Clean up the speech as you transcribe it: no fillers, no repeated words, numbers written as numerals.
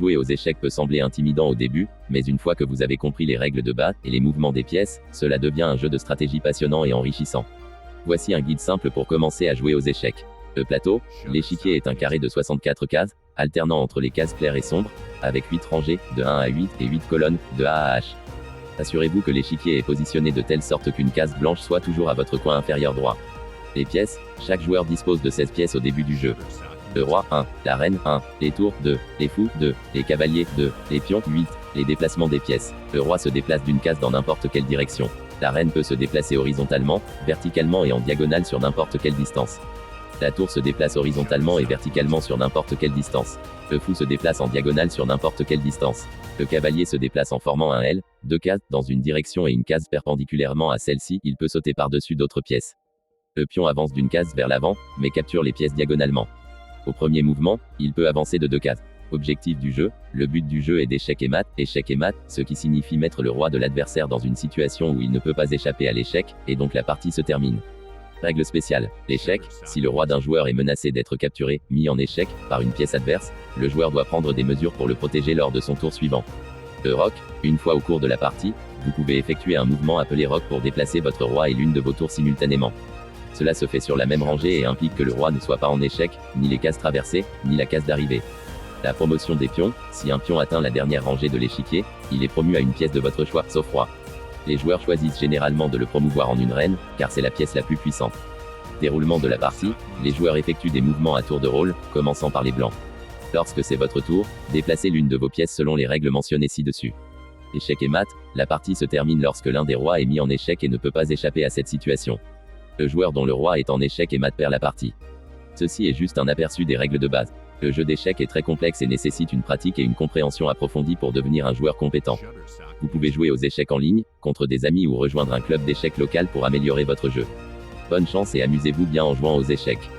Jouer aux échecs peut sembler intimidant au début, mais une fois que vous avez compris les règles de base et les mouvements des pièces, cela devient un jeu de stratégie passionnant et enrichissant. Voici un guide simple pour commencer à jouer aux échecs. Le plateau, l'échiquier est un carré de 64 cases, alternant entre les cases claires et sombres, avec 8 rangées, de 1 à 8, et 8 colonnes, de A à H. Assurez-vous que l'échiquier est positionné de telle sorte qu'une case blanche soit toujours à votre coin inférieur droit. Les pièces, chaque joueur dispose de 16 pièces au début du jeu. Le roi 1, la reine 1, les tours 2, les fous 2, les cavaliers 2, les pions 8, les déplacements des pièces. Le roi se déplace d'une case dans n'importe quelle direction. La reine peut se déplacer horizontalement, verticalement et en diagonale sur n'importe quelle distance. La tour se déplace horizontalement et verticalement sur n'importe quelle distance. Le fou se déplace en diagonale sur n'importe quelle distance. Le cavalier se déplace en formant un L, 2 cases, dans une direction et une case perpendiculairement à celle-ci, il peut sauter par-dessus d'autres pièces. Le pion avance d'une case vers l'avant, mais capture les pièces diagonalement. Au premier mouvement, il peut avancer de 2 cases. Objectif du jeu, le but du jeu est d'échec et mat, ce qui signifie mettre le roi de l'adversaire dans une situation où il ne peut pas échapper à l'échec, et donc la partie se termine. Règle spéciale, l'échec, si le roi d'un joueur est menacé d'être capturé, mis en échec, par une pièce adverse, le joueur doit prendre des mesures pour le protéger lors de son tour suivant. Le roc, une fois au cours de la partie, vous pouvez effectuer un mouvement appelé roc pour déplacer votre roi et l'une de vos tours simultanément. Cela se fait sur la même rangée et implique que le roi ne soit pas en échec, ni les cases traversées, ni la case d'arrivée. La promotion des pions, si un pion atteint la dernière rangée de l'échiquier, il est promu à une pièce de votre choix, sauf roi. Les joueurs choisissent généralement de le promouvoir en une reine, car c'est la pièce la plus puissante. Déroulement de la partie, les joueurs effectuent des mouvements à tour de rôle, commençant par les blancs. Lorsque c'est votre tour, déplacez l'une de vos pièces selon les règles mentionnées ci-dessus. Échec et mat, la partie se termine lorsque l'un des rois est mis en échec et ne peut pas échapper à cette situation. Le joueur dont le roi est en échec et mat perd la partie. Ceci est juste un aperçu des règles de base. Le jeu d'échecs est très complexe et nécessite une pratique et une compréhension approfondie pour devenir un joueur compétent. Vous pouvez jouer aux échecs en ligne, contre des amis ou rejoindre un club d'échecs local pour améliorer votre jeu. Bonne chance et amusez-vous bien en jouant aux échecs.